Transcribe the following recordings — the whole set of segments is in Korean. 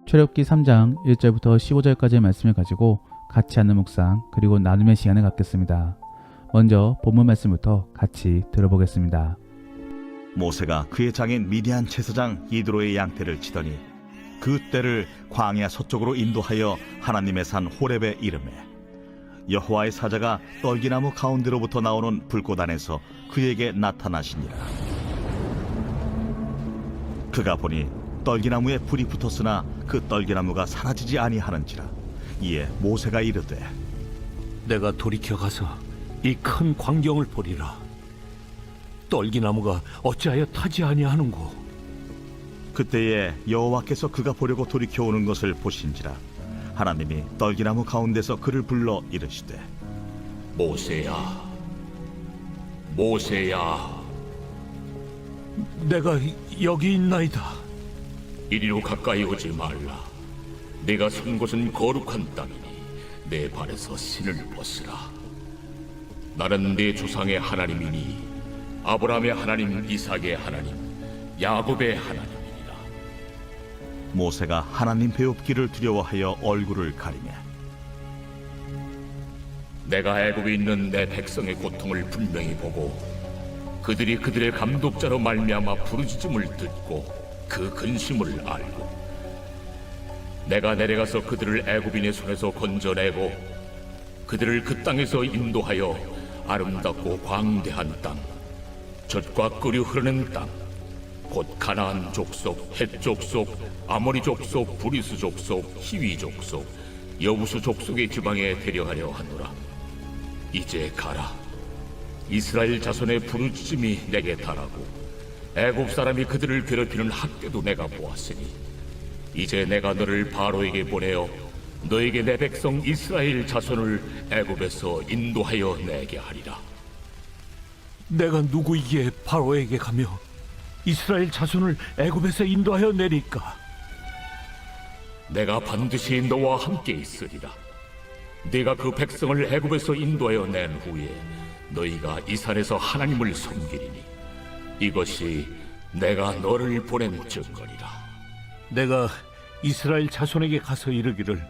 출애굽기 3장 1절부터 15절까지의 말씀을 가지고 같이 하는 묵상 그리고 나눔의 시간을 갖겠습니다. 먼저 본문 말씀부터 같이 들어보겠습니다. 모세가 그의 장인 미디안 제사장 이드로의 양떼를 치더니 그 떼를 광야 서쪽으로 인도하여 하나님의 산 호렙에 이르매 여호와의 사자가 떨기나무 가운데로부터 나오는 불꽃 안에서 그에게 나타나시니라. 그가 보니 떨기나무에 불이 붙었으나 그 떨기나무가 사라지지 아니하는지라. 이에 모세가 이르되 내가 돌이켜 가서 이 큰 광경을 보리라. 떨기나무가 어찌하여 타지 아니하는고. 그때에 여호와께서 그가 보려고 돌이켜 오는 것을 보신지라. 하나님이 떨기나무 가운데서 그를 불러 이르시되 모세야, 모세야. 내가 여기 있나이다. 이리로 가까이 오지 말라. 내가 선 곳은 거룩한 땅이니 내 발에서 신을 벗으라. 나는 내 조상의 하나님이니 아브라함의 하나님, 이삭의 하나님, 야곱의 하나님이니라. 모세가 하나님 배웁기를 두려워하여 얼굴을 가리매 내가 애굽에 있는 내 백성의 고통을 분명히 보고 그들이 그들의 감독자로 말미암아 부르짖음을 듣고 그 근심을 알고 내가 내려가서 그들을 애굽인의 손에서 건져내고 그들을 그 땅에서 인도하여 아름답고 광대한 땅, 젖과 끓이 흐르는 땅, 곧 가나안 족속, 헷 족속, 아모리 족속, 브리스 족속, 히위 족속, 여부수 족속의 지방에 데려가려 하노라. 이제 가라. 이스라엘 자손의 부르짖음이 내게 달하고 애굽 사람이 그들을 괴롭히는 학대도 내가 보았으니 이제 내가 너를 바로에게 보내어 너에게 내 백성 이스라엘 자손을 애굽에서 인도하여 내게 하리라. 내가 누구이기에 바로에게 가며 이스라엘 자손을 애굽에서 인도하여 내릴까? 내가 반드시 너와 함께 있으리라. 네가 그 백성을 애굽에서 인도하여 낸 후에 너희가 이 산에서 하나님을 섬기리니 이것이 내가 너를 보낸 증거리라. 내가 이스라엘 자손에게 가서 이르기를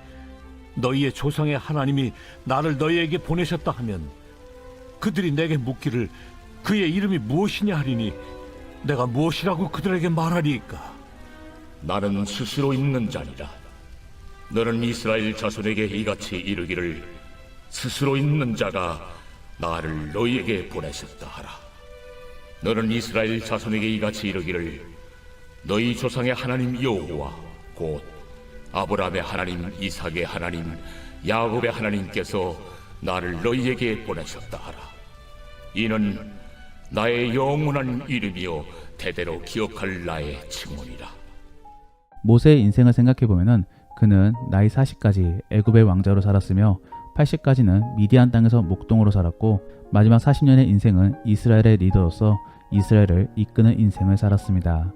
너희의 조상의 하나님이 나를 너희에게 보내셨다 하면 그들이 내게 묻기를 그의 이름이 무엇이냐 하리니 내가 무엇이라고 그들에게 말하리이까? 나는 스스로 있는 자니라. 너는 이스라엘 자손에게 이같이 이르기를 스스로 있는 자가 나를 너희에게 보내셨다 하라. 너는 이스라엘 자손에게 이같이 이르기를 너희 조상의 하나님 여호와 곧 아브라함의 하나님, 이삭의 하나님, 야곱의 하나님께서 나를 너희에게 보내셨다 하라. 이는 나의 영원한 이름이요 대대로 기억할 나의 칭호니라. 모세의 인생을 생각해보면 그는 나이 40까지 애굽의 왕자로 살았으며 80까지는 미디안 땅에서 목동으로 살았고 마지막 40년의 인생은 이스라엘의 리더로서 이스라엘을 이끄는 인생을 살았습니다.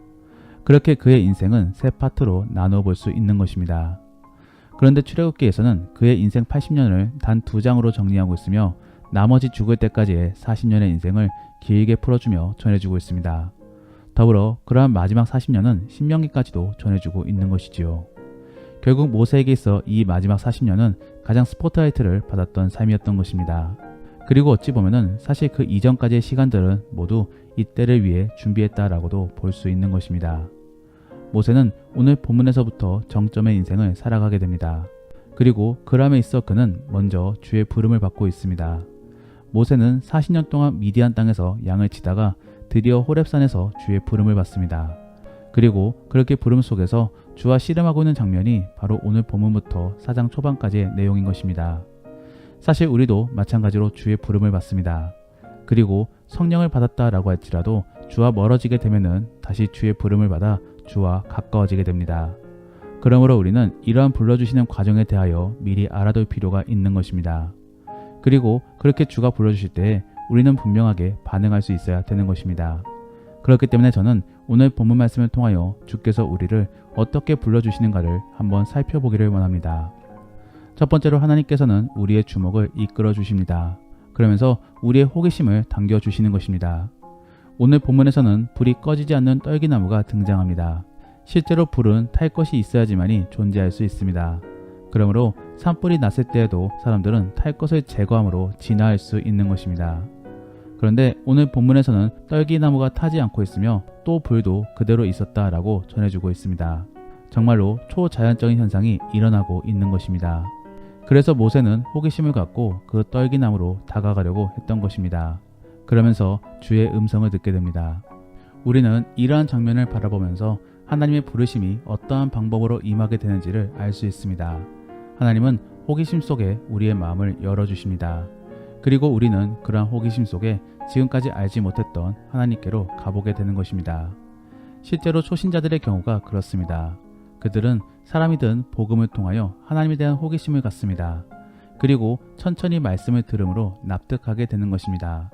그렇게 그의 인생은 세 파트로 나누어 볼 수 있는 것입니다. 그런데 출애굽기에서는 그의 인생 80년을 단 2장으로 정리하고 있으며 나머지 죽을 때까지의 40년의 인생을 길게 풀어주며 전해주고 있습니다. 더불어 그러한 마지막 40년은 신명기까지도 전해주고 있는 것이지요. 결국 모세에게 있어 이 마지막 40년은 가장 스포트라이트를 받았던 삶이었던 것입니다. 그리고 어찌 보면은 사실 그 이전까지의 시간들은 모두 이때를 위해 준비했다라고도 볼 수 있는 것입니다. 모세는 오늘 본문에서부터 정점의 인생을 살아가게 됩니다. 그리고 그람에 있어 그는 먼저 주의 부름을 받고 있습니다. 모세는 40년 동안 미디안 땅에서 양을 치다가 드디어 호렙산에서 주의 부름을 받습니다. 그리고 그렇게 부름 속에서 주와 씨름하고 있는 장면이 바로 오늘 본문부터 4장 초반까지의 내용인 것입니다. 사실 우리도 마찬가지로 주의 부름을 받습니다. 그리고 성령을 받았다라고 할지라도 주와 멀어지게 되면은 다시 주의 부름을 받아 주와 가까워지게 됩니다. 그러므로 우리는 이러한 불러주시는 과정에 대하여 미리 알아둘 필요가 있는 것입니다. 그리고 그렇게 주가 불러주실 때 우리는 분명하게 반응할 수 있어야 되는 것입니다. 그렇기 때문에 저는 오늘 본문 말씀을 통하여 주께서 우리를 어떻게 불러주시는가를 한번 살펴보기를 원합니다. 첫 번째로 하나님께서는 우리의 주목을 이끌어 주십니다. 그러면서 우리의 호기심을 당겨주시는 것입니다. 오늘 본문에서는 불이 꺼지지 않는 떨기나무가 등장합니다. 실제로 불은 탈 것이 있어야지만이 존재할 수 있습니다. 그러므로 산불이 났을 때에도 사람들은 탈 것을 제거함으로 진화할 수 있는 것입니다. 그런데 오늘 본문에서는 떨기나무가 타지 않고 있으며 또 불도 그대로 있었다라고 전해주고 있습니다. 정말로 초자연적인 현상이 일어나고 있는 것입니다. 그래서 모세는 호기심을 갖고 그 떨기나무로 다가가려고 했던 것입니다. 그러면서 주의 음성을 듣게 됩니다. 우리는 이러한 장면을 바라보면서 하나님의 부르심이 어떠한 방법으로 임하게 되는지를 알 수 있습니다. 하나님은 호기심 속에 우리의 마음을 열어주십니다. 그리고 우리는 그러한 호기심 속에 지금까지 알지 못했던 하나님께로 가보게 되는 것입니다. 실제로 초신자들의 경우가 그렇습니다. 그들은 사람이든 복음을 통하여 하나님에 대한 호기심을 갖습니다. 그리고 천천히 말씀을 들음으로 납득하게 되는 것입니다.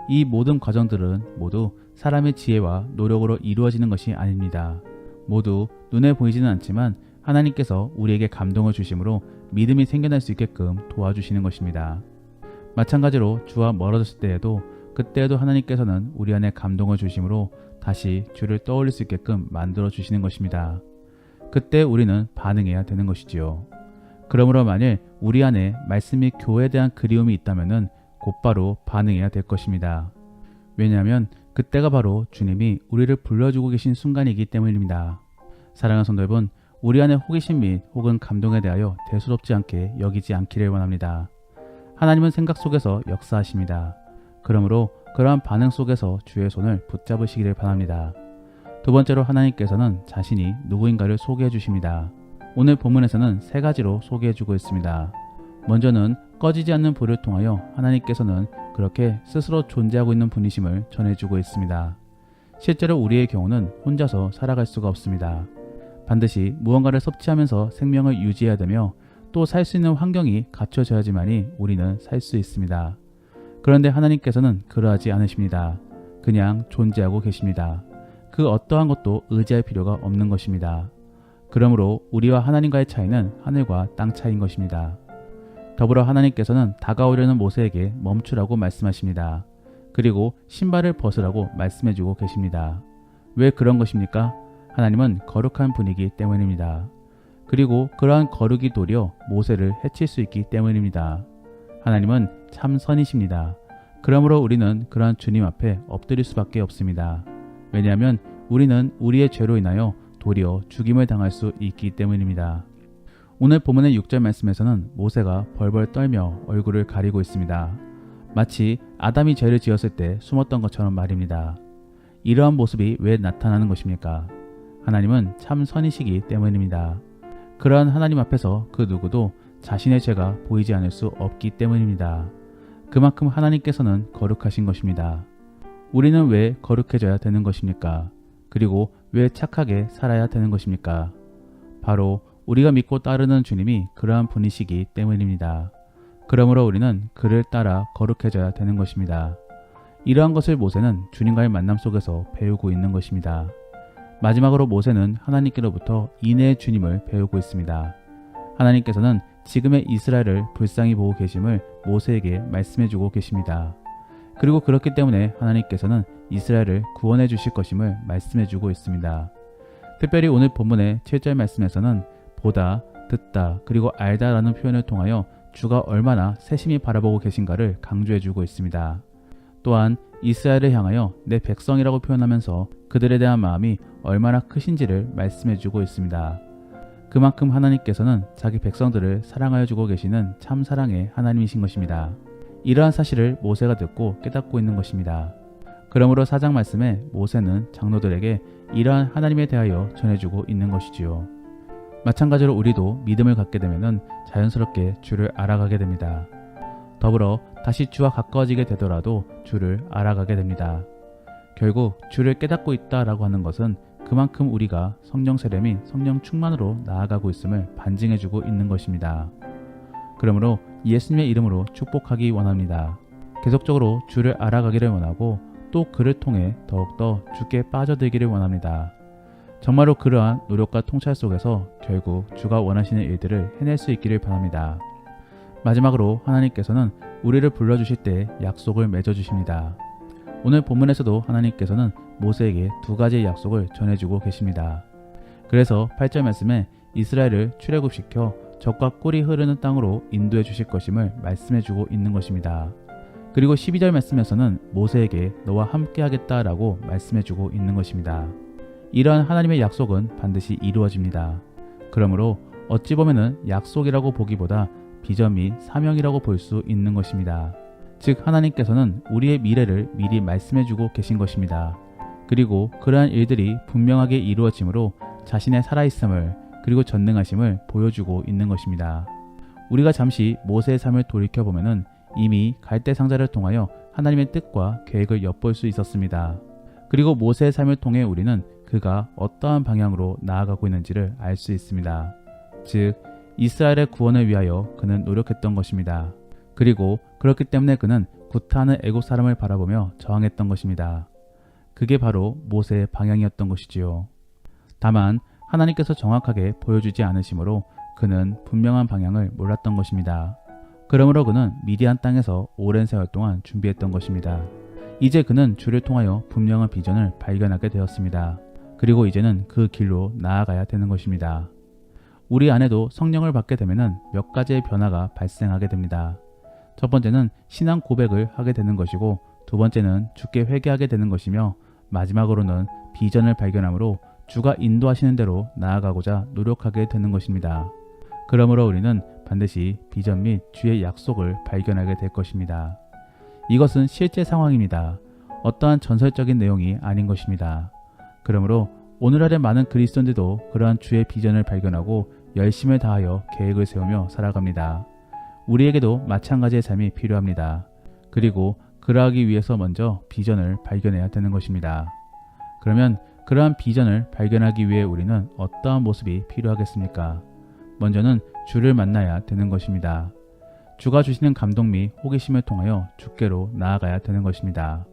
이 모든 과정들은 모두 사람의 지혜와 노력으로 이루어지는 것이 아닙니다. 모두 눈에 보이지는 않지만 하나님께서 우리에게 감동을 주심으로 믿음이 생겨날 수 있게끔 도와주시는 것입니다. 마찬가지로 주와 멀어졌을 때에도 그때에도 하나님께서는 우리 안에 감동을 주심으로 다시 주를 떠올릴 수 있게끔 만들어 주시는 것입니다. 그때 우리는 반응해야 되는 것이지요. 그러므로 만일 우리 안에 말씀 및 교회에 대한 그리움이 있다면 곧바로 반응해야 될 것입니다. 왜냐하면 그때가 바로 주님이 우리를 불러주고 계신 순간이기 때문입니다. 사랑하는 성도 여러분, 우리 안에 호기심 및 혹은 감동에 대하여 대수롭지 않게 여기지 않기를 원합니다. 하나님은 생각 속에서 역사하십니다. 그러므로 그러한 반응 속에서 주의 손을 붙잡으시기를 바랍니다. 두 번째로 하나님께서는 자신이 누구인가를 소개해 주십니다. 오늘 본문에서는 세 가지로 소개해 주고 있습니다. 먼저는 꺼지지 않는 불을 통하여 하나님께서는 그렇게 스스로 존재하고 있는 분이심을 전해주고 있습니다. 실제로 우리의 경우는 혼자서 살아갈 수가 없습니다. 반드시 무언가를 섭취하면서 생명을 유지해야 되며 또 살 수 있는 환경이 갖춰져야지만이 우리는 살 수 있습니다. 그런데 하나님께서는 그러하지 않으십니다. 그냥 존재하고 계십니다. 그 어떠한 것도 의지할 필요가 없는 것입니다. 그러므로 우리와 하나님과의 차이는 하늘과 땅 차이인 것입니다. 더불어 하나님께서는 다가오려는 모세에게 멈추라고 말씀하십니다. 그리고 신발을 벗으라고 말씀해주고 계십니다. 왜 그런 것입니까? 하나님은 거룩한 분이기 때문입니다. 그리고 그러한 거룩이 도리어 모세를 해칠 수 있기 때문입니다. 하나님은 참 선이십니다. 그러므로 우리는 그러한 주님 앞에 엎드릴 수밖에 없습니다. 왜냐하면 우리는 우리의 죄로 인하여 도리어 죽임을 당할 수 있기 때문입니다. 오늘 본문의 6절 말씀에서는 모세가 벌벌 떨며 얼굴을 가리고 있습니다. 마치 아담이 죄를 지었을 때 숨었던 것처럼 말입니다. 이러한 모습이 왜 나타나는 것입니까? 하나님은 참 선이시기 때문입니다. 그러한 하나님 앞에서 그 누구도 자신의 죄가 보이지 않을 수 없기 때문입니다. 그만큼 하나님께서는 거룩하신 것입니다. 우리는 왜 거룩해져야 되는 것입니까? 그리고 왜 착하게 살아야 되는 것입니까? 바로 우리가 믿고 따르는 주님이 그러한 분이시기 때문입니다. 그러므로 우리는 그를 따라 거룩해져야 되는 것입니다. 이러한 것을 모세는 주님과의 만남 속에서 배우고 있는 것입니다. 마지막으로 모세는 하나님께로부터 인내의 주님을 배우고 있습니다. 하나님께서는 지금의 이스라엘을 불쌍히 보고 계심을 모세에게 말씀해주고 계십니다. 그리고 그렇기 때문에 하나님께서는 이스라엘을 구원해 주실 것임을 말씀해주고 있습니다. 특별히 오늘 본문의 7절 말씀에서는 보다, 듣다, 그리고 알다 라는 표현을 통하여 주가 얼마나 세심히 바라보고 계신가를 강조해주고 있습니다. 또한 이스라엘을 향하여 내 백성이라고 표현하면서 그들에 대한 마음이 얼마나 크신지를 말씀해주고 있습니다. 그만큼 하나님께서는 자기 백성들을 사랑하여 주고 계시는 참 사랑의 하나님이신 것입니다. 이러한 사실을 모세가 듣고 깨닫고 있는 것입니다. 그러므로 4장 말씀에 모세는 장로들에게 이러한 하나님에 대하여 전해주고 있는 것이지요. 마찬가지로 우리도 믿음을 갖게 되면 자연스럽게 주를 알아가게 됩니다. 더불어 다시 주와 가까워지게 되더라도 주를 알아가게 됩니다. 결국 주를 깨닫고 있다라고 하는 것은 그만큼 우리가 성령 세례 및 성령 충만으로 나아가고 있음을 반증해주고 있는 것입니다. 그러므로 예수님의 이름으로 축복하기 원합니다. 계속적으로 주를 알아가기를 원하고 또 그를 통해 더욱더 주께 빠져들기를 원합니다. 정말로 그러한 노력과 통찰 속에서 결국 주가 원하시는 일들을 해낼 수 있기를 바랍니다. 마지막으로 하나님께서는 우리를 불러주실 때 약속을 맺어주십니다. 오늘 본문에서도 하나님께서는 모세에게 두 가지의 약속을 전해주고 계십니다. 그래서 8절 말씀에 이스라엘을 출애굽시켜 적과 꿀이 흐르는 땅으로 인도해 주실 것임을 말씀해 주고 있는 것입니다. 그리고 12절 말씀에서는 모세에게 너와 함께 하겠다라고 말씀해 주고 있는 것입니다. 이러한 하나님의 약속은 반드시 이루어집니다. 그러므로 어찌 보면은 약속이라고 보기보다 비전 및 사명이라고 볼 수 있는 것입니다. 즉 하나님께서는 우리의 미래를 미리 말씀해 주고 계신 것입니다. 그리고 그러한 일들이 분명하게 이루어지므로 자신의 살아있음을 그리고 전능하심을 보여주고 있는 것입니다. 우리가 잠시 모세의 삶을 돌이켜보면 이미 갈대 상자를 통하여 하나님의 뜻과 계획을 엿볼 수 있었습니다. 그리고 모세의 삶을 통해 우리는 그가 어떠한 방향으로 나아가고 있는지를 알 수 있습니다. 즉 이스라엘의 구원을 위하여 그는 노력했던 것입니다. 그리고 그렇기 때문에 그는 구타하는 애굽 사람을 바라보며 저항했던 것입니다. 그게 바로 모세의 방향이었던 것이지요. 다만 하나님께서 정확하게 보여주지 않으시므로 그는 분명한 방향을 몰랐던 것입니다. 그러므로 그는 미디안 땅에서 오랜 세월 동안 준비했던 것입니다. 이제 그는 주를 통하여 분명한 비전을 발견하게 되었습니다. 그리고 이제는 그 길로 나아가야 되는 것입니다. 우리 안에도 성령을 받게 되면 몇 가지의 변화가 발생하게 됩니다. 첫 번째는 신앙 고백을 하게 되는 것이고, 두 번째는 주께 회개하게 되는 것이며, 마지막으로는 비전을 발견함으로 주가 인도하시는 대로 나아가고자 노력하게 되는 것입니다. 그러므로 우리는 반드시 비전 및 주의 약속을 발견하게 될 것입니다. 이것은 실제 상황입니다. 어떠한 전설적인 내용이 아닌 것입니다. 그러므로 오늘날의 많은 그리스도인들도 그러한 주의 비전을 발견하고 열심을 다하여 계획을 세우며 살아갑니다. 우리에게도 마찬가지의 삶이 필요합니다. 그리고 그러하기 위해서 먼저 비전을 발견해야 되는 것입니다. 그러면 그러한 비전을 발견하기 위해 우리는 어떠한 모습이 필요하겠습니까? 먼저는 주를 만나야 되는 것입니다. 주가 주시는 감동 및 호기심을 통하여 주께로 나아가야 되는 것입니다.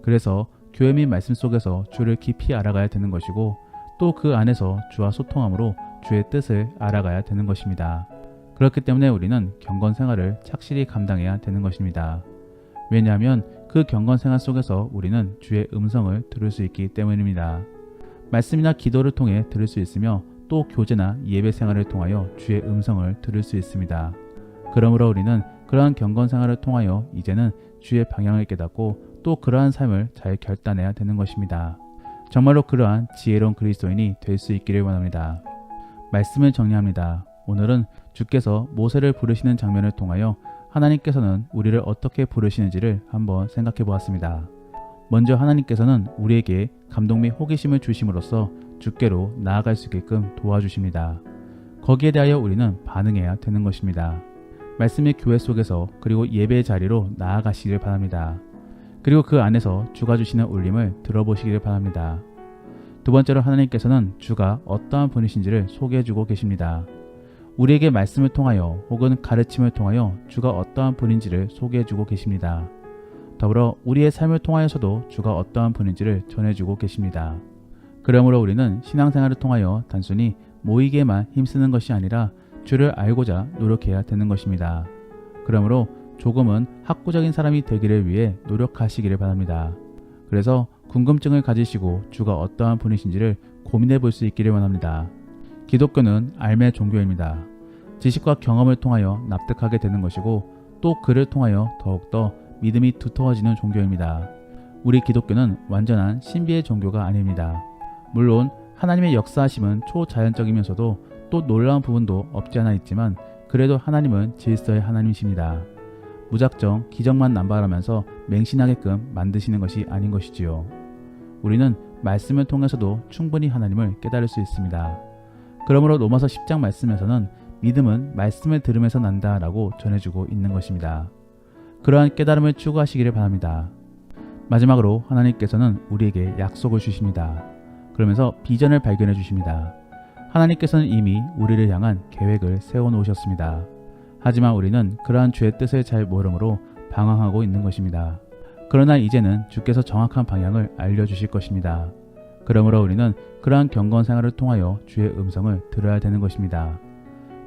그래서 교회 및 말씀 속에서 주를 깊이 알아가야 되는 것이고, 또 그 안에서 주와 소통함으로 주의 뜻을 알아가야 되는 것입니다. 그렇기 때문에 우리는 경건 생활을 착실히 감당해야 되는 것입니다. 왜냐하면 그 경건 생활 속에서 우리는 주의 음성을 들을 수 있기 때문입니다. 말씀이나 기도를 통해 들을 수 있으며, 또 교제나 예배 생활을 통하여 주의 음성을 들을 수 있습니다. 그러므로 우리는 그러한 경건 생활을 통하여 이제는 주의 방향을 깨닫고 또 그러한 삶을 잘 결단해야 되는 것입니다. 정말로 그러한 지혜로운 그리스도인이 될 수 있기를 원합니다. 말씀을 정리합니다. 오늘은 주께서 모세를 부르시는 장면을 통하여 하나님께서는 우리를 어떻게 부르시는지를 한번 생각해 보았습니다. 먼저 하나님께서는 우리에게 감동 및 호기심을 주심으로써 주께로 나아갈 수 있게끔 도와주십니다. 거기에 대하여 우리는 반응해야 되는 것입니다. 말씀의 교회 속에서 그리고 예배의 자리로 나아가시기를 바랍니다. 그리고 그 안에서 주가 주시는 울림을 들어보시기를 바랍니다. 두 번째로 하나님께서는 주가 어떠한 분이신지를 소개해주고 계십니다. 우리에게 말씀을 통하여 혹은 가르침을 통하여 주가 어떠한 분인지를 소개해주고 계십니다. 더불어 우리의 삶을 통하여서도 주가 어떠한 분인지를 전해주고 계십니다. 그러므로 우리는 신앙생활을 통하여 단순히 모이게만 힘쓰는 것이 아니라 주를 알고자 노력해야 되는 것입니다. 그러므로 조금은 학구적인 사람이 되기를 위해 노력하시기를 바랍니다. 그래서 궁금증을 가지시고 주가 어떠한 분이신지를 고민해 볼 수 있기를 원합니다. 기독교는 알매 종교입니다. 지식과 경험을 통하여 납득하게 되는 것이고, 또 그를 통하여 더욱더 믿음이 두터워지는 종교입니다. 우리 기독교는 완전한 신비의 종교가 아닙니다. 물론 하나님의 역사하심은 초자연적이면서도 또 놀라운 부분도 없지 않아 있지만, 그래도 하나님은 질서의 하나님이십니다. 무작정 기적만 남발하면서 맹신하게끔 만드시는 것이 아닌 것이지요. 우리는 말씀을 통해서도 충분히 하나님을 깨달을 수 있습니다. 그러므로 로마서 10장 말씀에서는 믿음은 말씀을 들으면서 난다 라고 전해주고 있는 것입니다. 그러한 깨달음을 추구하시기를 바랍니다. 마지막으로 하나님께서는 우리에게 약속을 주십니다. 그러면서 비전을 발견해 주십니다. 하나님께서는 이미 우리를 향한 계획을 세워놓으셨습니다. 하지만 우리는 그러한 주의 뜻을 잘 모르므로 방황하고 있는 것입니다. 그러나 이제는 주께서 정확한 방향을 알려주실 것입니다. 그러므로 우리는 그러한 경건 생활을 통하여 주의 음성을 들어야 되는 것입니다.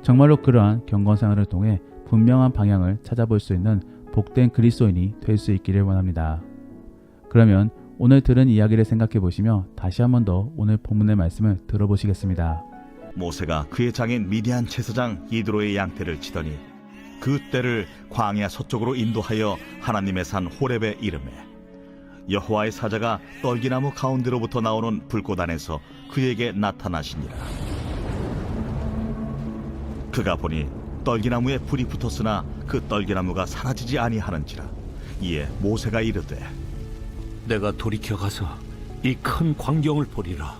정말로 그러한 경건 생활을 통해 분명한 방향을 찾아볼 수 있는 복된 그리스도인이 될 수 있기를 원합니다. 그러면 오늘 들은 이야기를 생각해 보시며 다시 한 번 더 오늘 본문의 말씀을 들어보시겠습니다. 모세가 그의 장인 미디안 제사장 이드로의 양떼를 치더니 그 떼를 광야 서쪽으로 인도하여 하나님의 산 호렙에 이르매 여호와의 사자가 떨기나무 가운데로부터 나오는 불꽃 안에서 그에게 나타나시니라. 그가 보니 떨기나무에 불이 붙었으나 그 떨기나무가 사라지지 아니하는지라. 이에 모세가 이르되 내가 돌이켜 가서 이 큰 광경을 보리라.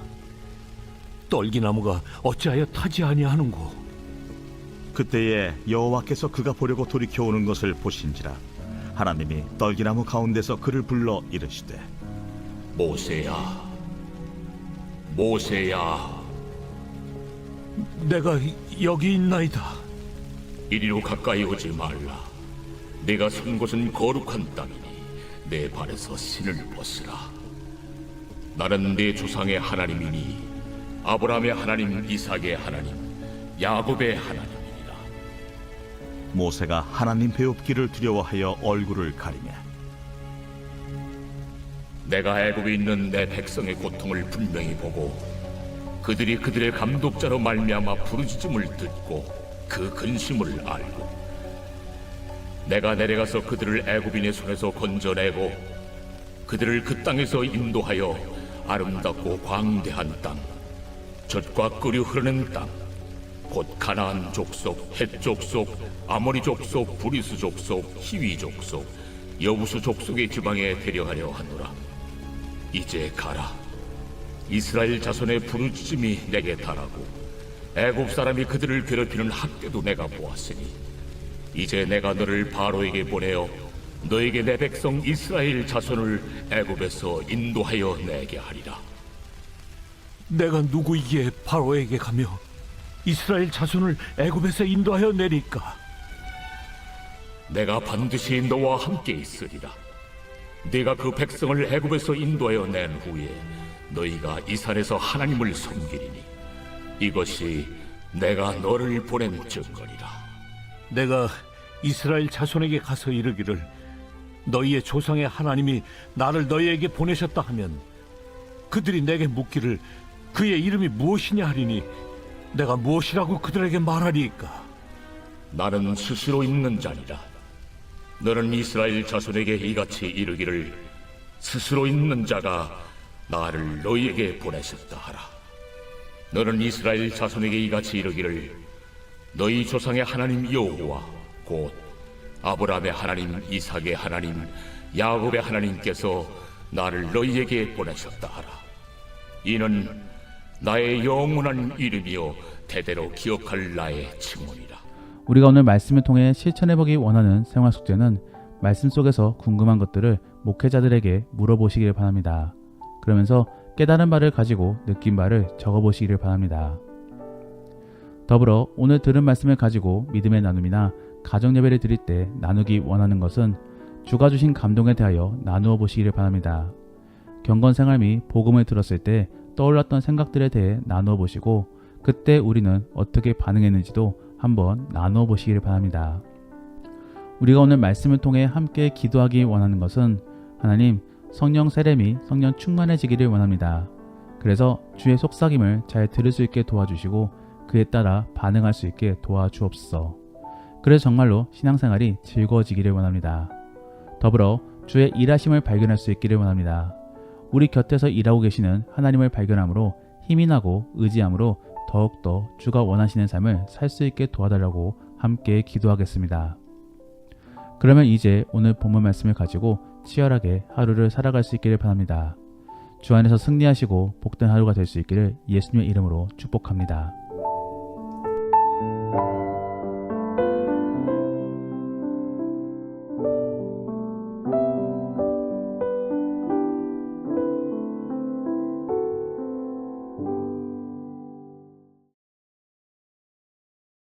떨기나무가 어찌하여 타지 아니하는고. 그때에 여호와께서 그가 보려고 돌이켜 오는 것을 보신지라. 하나님이 떨기나무 가운데서 그를 불러 이르시되 모세야, 모세야, 내가 여기 있나이다. 이리로 가까이 오지 말라. 내가 선 곳은 거룩한 땅이니 내 발에서 신을 벗으라. 나는 내 조상의 하나님이니 아브라함의 하나님, 이삭의 하나님, 야곱의 하나님이니라. 모세가 하나님 배웁기를 두려워하여 얼굴을 가리매 내가 애굽에 있는 내 백성의 고통을 분명히 보고 그들이 그들의 감독자로 말미암아 부르짖음을 듣고 그 근심을 알고 내가 내려가서 그들을 애굽인의 손에서 건져내고 그들을 그 땅에서 인도하여 아름답고 광대한 땅, 젖과 끓여 흐르는 땅, 곧 가나안 족속, 헷 족속, 아모리 족속, 브리스 족속, 히위 족속, 여부수 족속의 지방에 데려가려 하노라. 이제 가라. 이스라엘 자손의 부르짖음이 내게 달하고 애굽 사람이 그들을 괴롭히는 학대도 내가 보았으니 이제 내가 너를 바로에게 보내어 너에게 내 백성 이스라엘 자손을 애굽에서 인도하여 내게 하리라. 내가 누구이기에 바로에게 가며 이스라엘 자손을 애굽에서 인도하여 내릴까? 내가 반드시 너와 함께 있으리라. 네가 그 백성을 애굽에서 인도하여 낸 후에 너희가 이 산에서 하나님을 섬기리니 이것이 내가 너를 보낸 증거리라. 내가 이스라엘 자손에게 가서 이르기를 너희의 조상의 하나님이 나를 너희에게 보내셨다 하면 그들이 내게 묻기를 그의 이름이 무엇이냐 하리니 내가 무엇이라고 그들에게 말하리이까? 나는 스스로 있는 자니라. 너는 이스라엘 자손에게 이같이 이르기를 스스로 있는 자가 나를 너희에게 보내셨다 하라. 너는 이스라엘 자손에게 이같이 이르기를 너희 조상의 하나님 여호와 곧 아브라함의 하나님, 이삭의 하나님, 야곱의 하나님께서 나를 너희에게 보내셨다 하라. 이는 나의 영원한 이름이요 대대로 기억할 나의 칭호니라. 우리가 오늘 말씀을 통해 실천해보기 원하는 생활 숙제는 말씀 속에서 궁금한 것들을 목회자들에게 물어보시기를 바랍니다. 그러면서 깨달은 바를 가지고 느낀 바를 적어보시기를 바랍니다. 더불어 오늘 들은 말씀을 가지고 믿음의 나눔이나 가정 예배를 드릴 때 나누기 원하는 것은 주가 주신 감동에 대하여 나누어 보시기를 바랍니다. 경건 생활 및 복음을 들었을 때 떠올랐던 생각들에 대해 나누어 보시고 그때 우리는 어떻게 반응했는지도 한번 나누어 보시기를 바랍니다. 우리가 오늘 말씀을 통해 함께 기도하기 원하는 것은 하나님 성령 세례 및 성령 충만해지기를 원합니다. 그래서 주의 속삭임을 잘 들을 수 있게 도와주시고 그에 따라 반응할 수 있게 도와주옵소서. 그래서 정말로 신앙생활이 즐거워지기를 원합니다. 더불어 주의 일하심을 발견할 수 있기를 원합니다. 우리 곁에서 일하고 계시는 하나님을 발견함으로 힘이 나고 의지함으로 더욱더 주가 원하시는 삶을 살 수 있게 도와달라고 함께 기도하겠습니다. 그러면 이제 오늘 본문 말씀을 가지고 치열하게 하루를 살아갈 수 있기를 바랍니다. 주 안에서 승리하시고 복된 하루가 될 수 있기를 예수님의 이름으로 축복합니다.